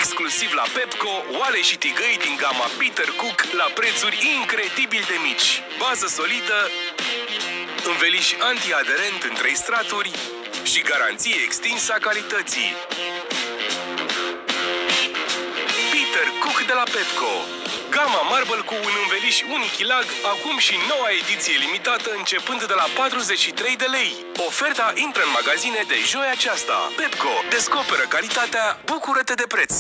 Exclusiv la Pepco, oale și tigăi din gama Peter Cook la prețuri incredibil de mici. Bază solidă, înveliș antiaderent în 3 straturi și garanție extinsă a calității. Peter Cook de la Pepco. Gama Marble cu un înveliș Unichilag, acum și noua ediție limitată începând de la 43 de lei. Oferta intră în magazine de joi aceasta. Pepco. Descoperă calitatea, bucură-te de preț!